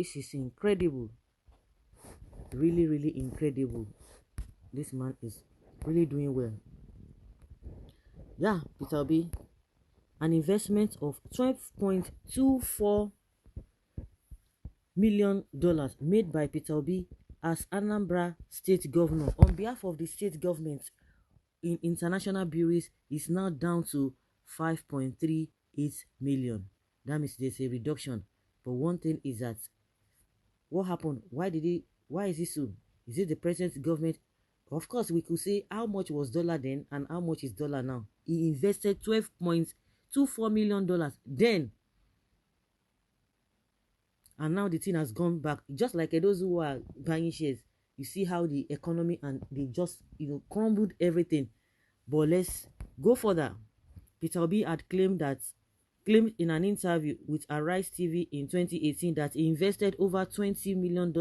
This is incredible. Really, really incredible. This man is really doing well. Yeah, Peter Obi, an investment of $12.24 million made by Peter Obi as Anambra state governor on behalf of the state government in international bureaus is now down to 5.38 million. That means there's a reduction. But one thing is that what happened? Why is it so? Is it the present government? Of course, we could say how much was dollar then and how much is dollar now. He invested $12.24 million then. And now the thing has gone back. Just like those who are buying shares, you see how the economy and they just crumbled everything. But let's go further. Peter Obi had claimed in an interview with Arise TV in 2018 that he invested over $20 million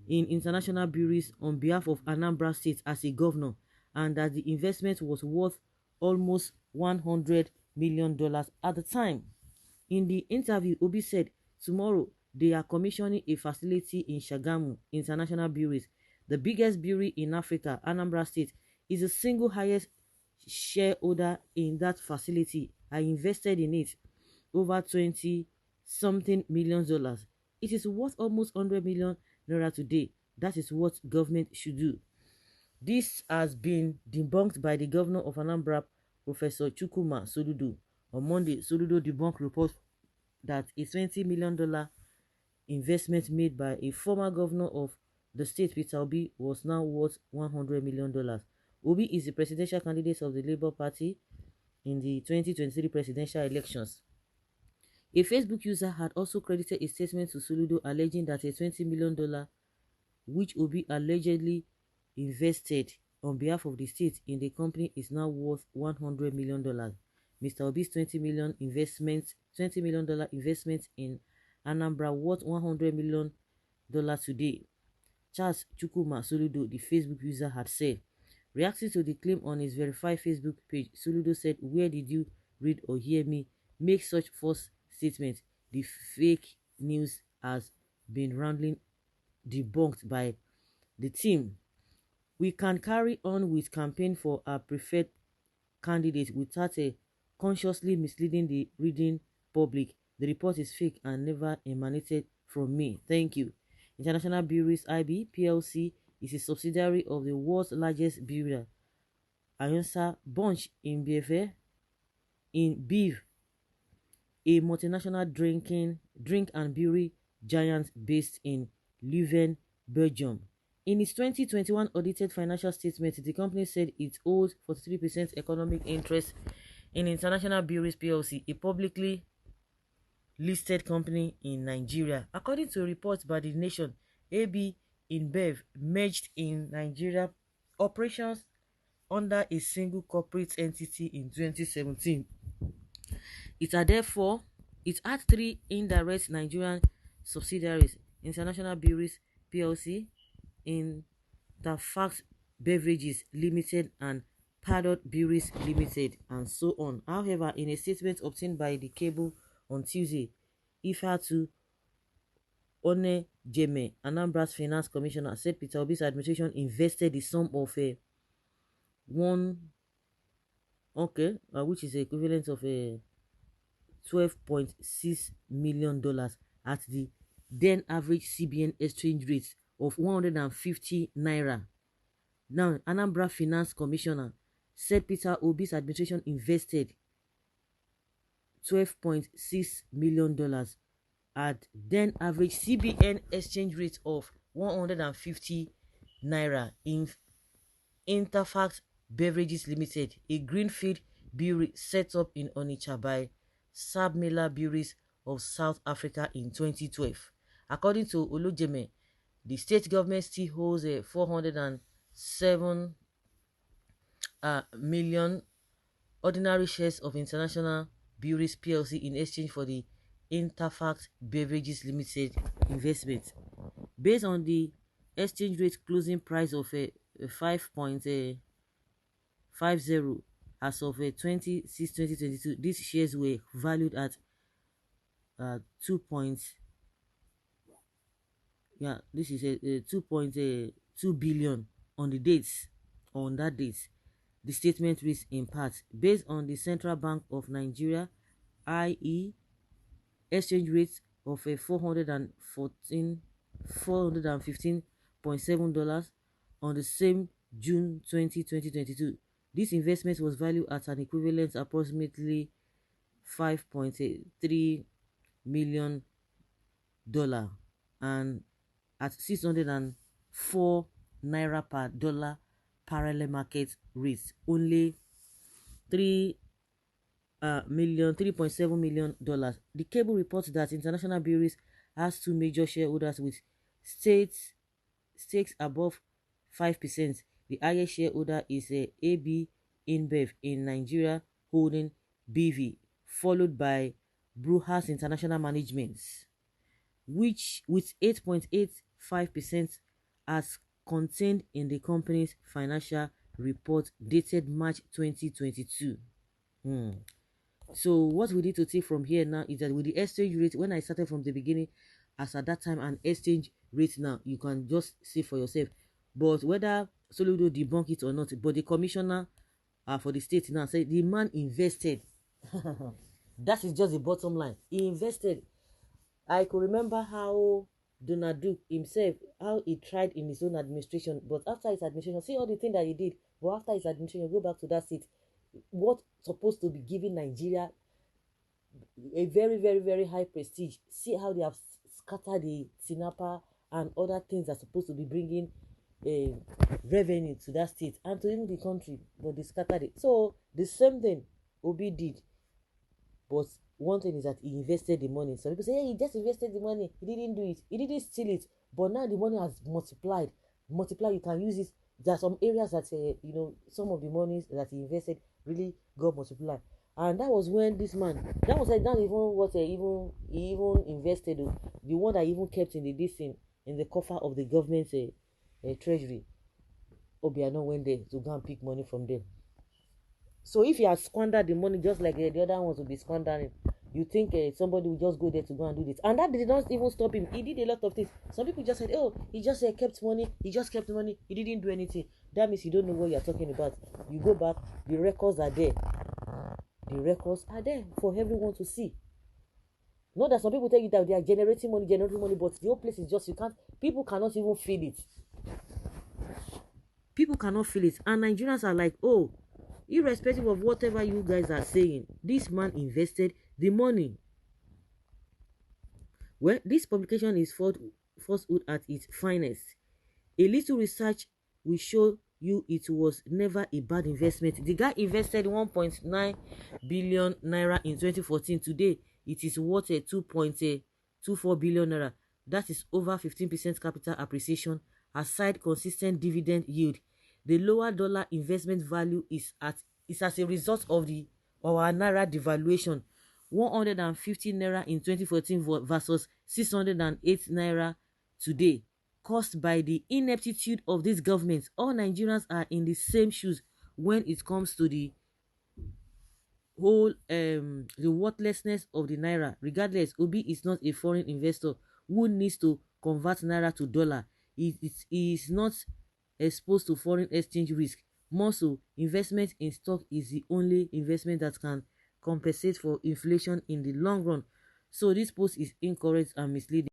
in international bureaus on behalf of Anambra State as a governor, and that the investment was worth almost $100 million at the time. In the interview, Obi said, tomorrow they are commissioning a facility in Shagamu International Bureaus. The biggest bureau in Africa, Anambra State, is the single highest shareholder in that facility. I invested in it over 20 something million dollars. It is worth almost 100 million naira today. That is what government should do. This has been debunked by the governor of Anambra, Professor Chukwuma Soludo. On Monday, Soludo debunked reports that a $20 million investment made by a former governor of the state, Peter Obi, was now worth $100 million. Obi is the presidential candidate of the Labour Party in the 2023 presidential elections. A Facebook user had also credited a statement to Soludo alleging that a $20 million, which Obi allegedly invested on behalf of the state in the company, is now worth $100 million. Mr. Obi's $20 million investment in Anambra worth $100 million today, Charles Chukwuma Soludo, the Facebook user, had said. Reacting to the claim on his verified Facebook page, Soludo said, "Where did you read or hear me make such false statements? The fake news has been roundly debunked by the team. We can carry on with campaign for our preferred candidate without consciously misleading the reading public. The report is fake and never emanated from me. Thank you." International Bureaus IB PLC is a subsidiary of the world's largest builder, Ayonsa Bunch in Bive, a multinational drink and brewery giant based in Leuven, Belgium. In its 2021 audited financial statement, the company said it holds 43% economic interest in International Bureaus PLC, a publicly listed company in Nigeria. According to a report by The Nation, AB InBev merged in Nigeria operations under a single corporate entity in 2017. It had three indirect Nigerian subsidiaries: International Bureaus PLC, Interfact Beverages Limited, and Paddock Breweries Limited, and so on. However, in a statement obtained by the cable on Tuesday, Ifeatu Onejeme, Anambra's finance commissioner, said Peter Obi's administration invested the sum of which is equivalent of $12.6 million at the then average CBN exchange rate of 150 naira. Now, Anambra finance commissioner said Peter Obi's administration invested $12.6 million at then average CBN exchange rate of 150 naira in Interfact Beverages Limited, a greenfield brewery set up in Onitsha by Sabmiller Breweries of South Africa in 2012. According to Olujeme, the state government still holds 407 million ordinary shares of International Bureaus PLC in exchange for the Interfact Beverages Limited investment. Based on the exchange rate closing price of 5.50 as of 2022, these shares were valued at 2.8 Yeah, this is a 2.2 billion on the dates, on that date. The statement reads in part, based on the Central Bank of Nigeria, i.e. exchange rate of a 415.7 dollars on the same June 2022. This investment was valued at an equivalent approximately $5.3 million and at 604 naira per dollar parallel market rate, only 3.7 million dollars. The cable reports that International Buhari'S has two major shareholders with stakes above 5%. The highest shareholder is AB InBev in Nigeria, holding BV, followed by Buhari'S International Management, which with 8.85% as contained in the company's financial report dated March 2022. So what we need to take from here now is that with the exchange rate, when I started from the beginning, as at that time an exchange rate now, you can just see for yourself. But whether Soludo debunk it or not, but the commissioner for the state now said the man invested. That is just the bottom line. He invested. I could remember how Donald Duke himself, how he tried in his own administration, but after his administration, see all the things that he did, but after his administration, go back to that seat. What supposed to be giving Nigeria a very, very, very high prestige. See how they have scattered the Sinapa and other things that are supposed to be bringing revenue to that state and to even the country, but they scattered it. So the same thing Obi did, but one thing is that he invested the money. Some people say, hey, he just invested the money, he didn't do it, he didn't steal it, but now the money has multiplied. You can use it. There are some areas that some of the monies that he invested really got multiplied. And that was when this man, that was not even what he even invested, the one that even kept in the coffer of the government treasury. Obi'S went there to go and pick money from them. So if he has squandered the money just like the other ones will be squandering, you think somebody will just go there to go and do this? And that did not even stop him. He did a lot of things. Some people just said, oh, he just kept money, he didn't do anything. That means you don't know what you're talking about. You go back, the records are there. The records are there for everyone to see. Not that some people tell you that they are generating money, but the whole place is just, people cannot even feel it. People cannot feel it. And Nigerians are like, oh, irrespective of whatever you guys are saying, this man invested the money. Well, this publication is falsehood at its finest. A little research will show you it was never a bad investment. The guy invested 1.9 billion naira in 2014. Today, it is worth 2.24 billion naira. That is over 15% capital appreciation, aside consistent dividend yield. The lower dollar investment value is as a result of our naira devaluation. 150 naira in 2014 versus 608 naira today, caused by the ineptitude of this government. All Nigerians are in the same shoes when it comes to the whole the worthlessness of the naira. Regardless, Obi is not a foreign investor who needs to convert naira to dollar. He is not exposed to foreign exchange risk. More so, investment in stock is the only investment that can compensate for inflation in the long run. So this post is incorrect and misleading.